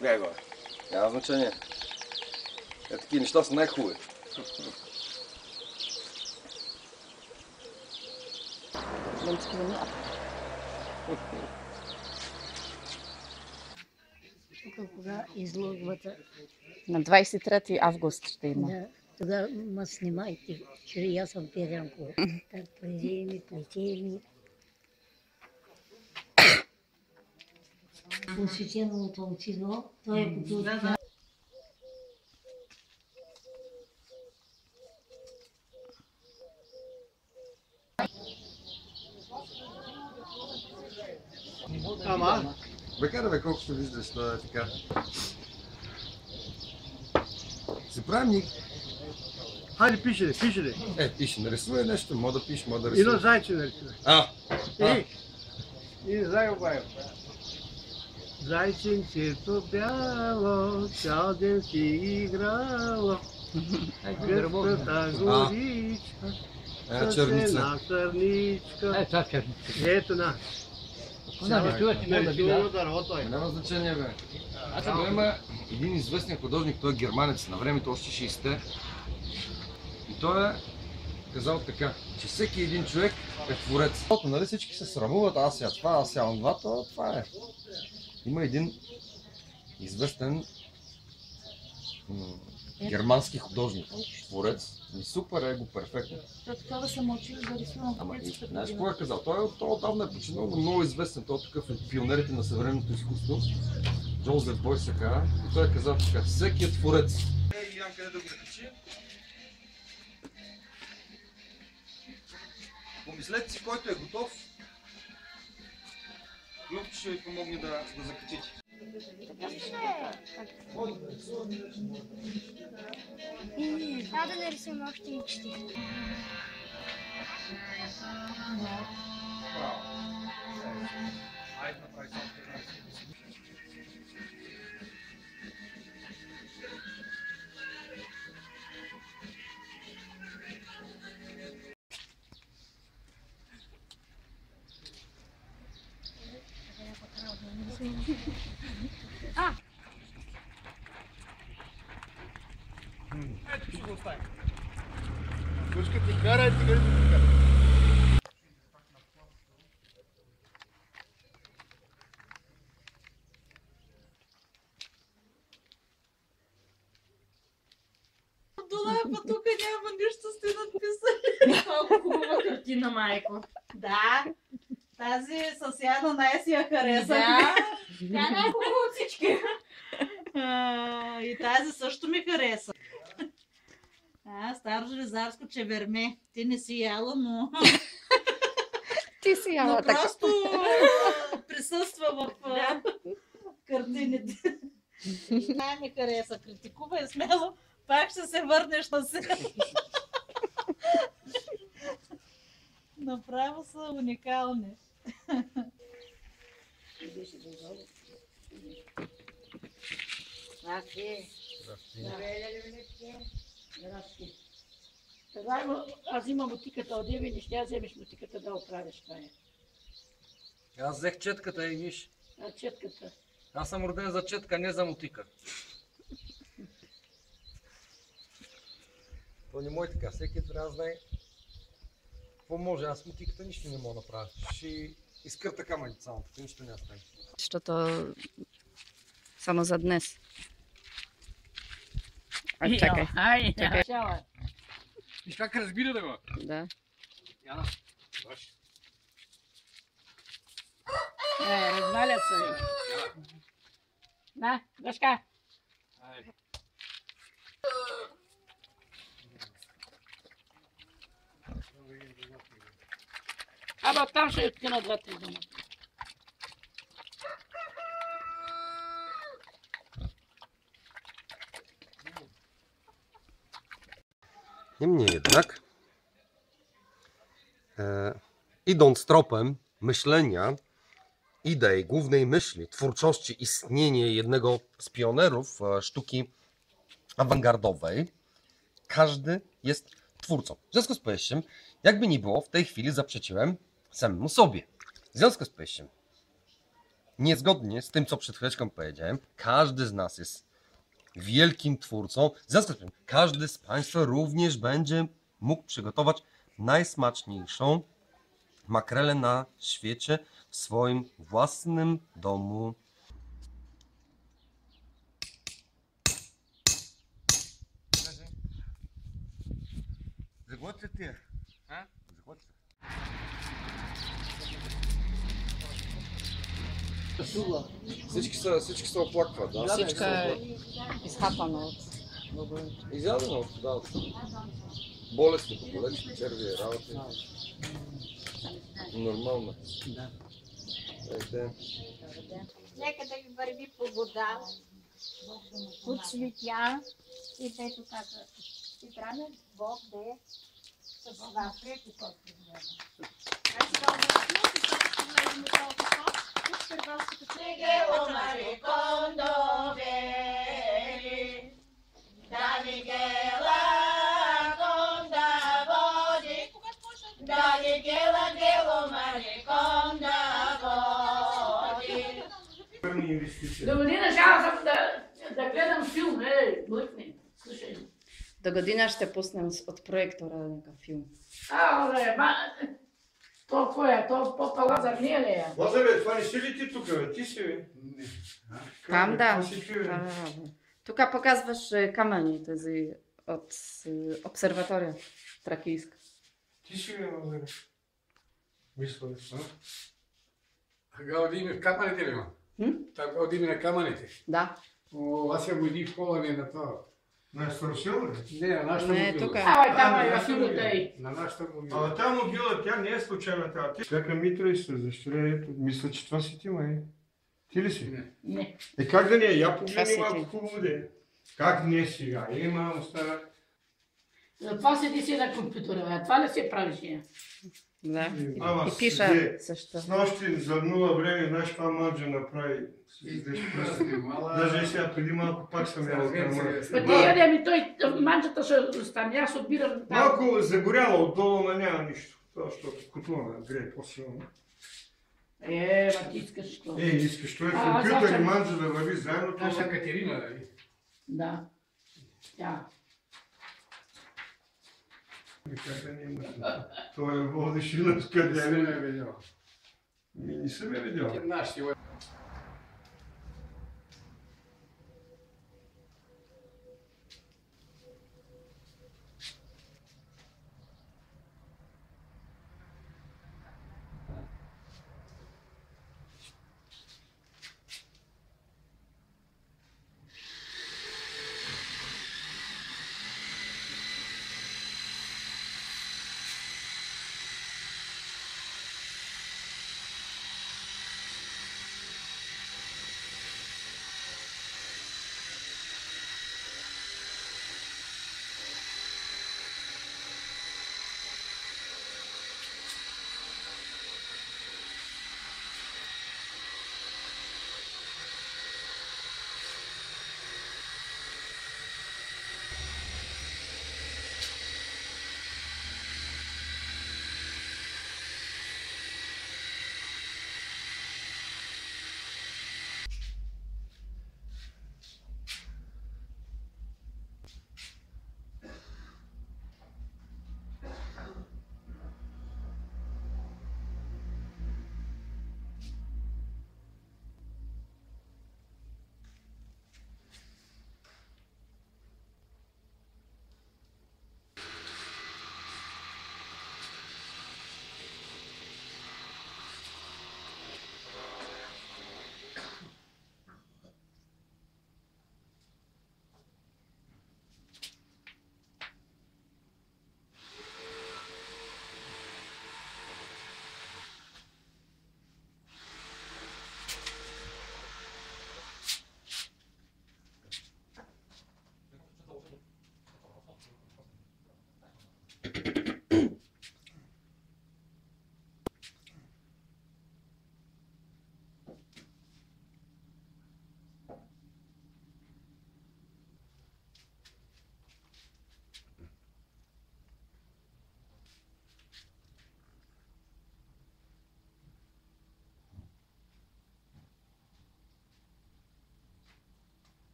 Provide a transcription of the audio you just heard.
Гледай го. Няма значение. Такива неща са най-хубави. Кога изложбата? На 23 август ще има. Да, тогава ме снимайте, че и аз съм Пирянкова. Так, плече ми. Посветеното очино, той е като... Ама? Бе, караме колко ще виждаш, това е така. Се правим ни... Хайде, пише ли? Пише, нарисувай нещо, мога да пише, мога да рисувай. Едно зайче нарисувай. И заебаем. Зайченцето бяло, цял ден си играло. Гъстата горичка, черница. сърничка. Това черница. Ето на. Нарисувано дървото е. Няма значение, бе. Има един известен художник, той е германец, на времето още 60-те. И той е казал така, че всеки един човек е творец. Нали всички се срамуват, аз я това, аз я онова, това е. Има един известен германски художник, творец. И супер е го перфектно. Това да се мълчи да рисувам. Ама знаеш какво е казал? Той отдавна е починал, но много известен. Той е такъв от пионерите на съвременното изкуство. Джозеф Бойс се казва. И той е казал така, всеки е творец. Ян, къде да го закачи? Помислете си, който е готов. Любче ще ви помогне да закачите. Трябва да нарисуваме още и 4. Ето ще го оставим. Кучка ти кара, ти къде ти кара. Долапа тук няма нищо сте надписали. Колко хубава картина, майко. Да, тази с Яна най-си я хареса. Да, тя е най-хубава от всички. И тази също ми хареса. Старо железарско чеверме. Ти не си яла, но... Ти си яла но така. просто присъства в картините. Най ми хареса. Критикувай смело. Пак ще се върнеш на сега. Направо са уникални. Аз имам мотиката от Деви, не ще вземеш мотиката да оправиш това е. Аз взех четката и виж. А четката? Аз съм роден за четка, не за мотика. То не може така, всеки трябва да знае какво може. Аз мотиката нищо не мога да направя. Ще изкърта камъните само, така нищо не стане. Защото само за днес. Чакай. Чакай. Виж как разбира да го? Да. Яна, ваш. Развалят се. На, дъшка. Абе, там ще откина 2-3 дома. Niemniej jednak, idąc tropem myślenia, idei, głównej myśli, twórczości, istnienia jednego z pionerów sztuki awangardowej, każdy jest twórcą. W związku z powyższym, jakby nie było, w tej chwili zaprzeczyłem samemu sobie. W związku z powyższym, Niezgodnie z tym, co przed chwileczką powiedziałem, każdy z nas jest wielkim twórcą. W związku z tym każdy z Państwa również będzie mógł przygotować najsmaczniejszą makrelę na świecie w swoim własnym domu. Заглотите ти. Заглотите. Всички се оплакват, да? Всичко е изхапано от Изядено да. Болести, болести, черви, работи. Нормално. Да. Нека да ви върви по вода, по цветя и дето каза, и трябва Бог да е с вас. До година шал да гледам филм, глъкни, слушай. До година ще пуснем от проектора някакъв филм. Бе, то кой е? То попа Лазар не е ли е? Лазаре, това не си ли ти тук, бе? Ти си, бе? Там, да. Какво си чуе? Тук показваш камъни тези от обсерватория тракийска. Ти си, бе, Лазаре. Мисля, а? Гаудиме в камъните ли има? Так гаудиме на камъните? Да. Аз съм годих в колане на това. На Старосел, бе? Не, на нашата Не, могила. тук. Там е филмата и. На нашата могила. А тази могила, тя не е случайна тази. Кака Митра и се защуря, мисля, че това си ти, май. Ти ли си? Не. Как да не е? Я Това погледни си малко ти. хубаво да е. Как не сега? Мамо, стара. Затова седи си на компютъра, бе. Това ли си правиш я? Да. Ама, И пиша седи. също. С нощи за нула време, знаеш това манджа направи. Даже и сега преди малко пак съм ял Бе, ти яде ми той, манджата ще остане, аз отбирам там. Малко загоряло отдолу, но няма нищо. Това, защото котлона грее по-силно. Ма ти искаш какво? Искаш той А, компютър и завтра. манджа да върви заедно. Наша Катерина, нали? Да. Тя. Как да не имаш? Той е водиш и нас къде. Не ме е видял. Не съм я видял. Нашите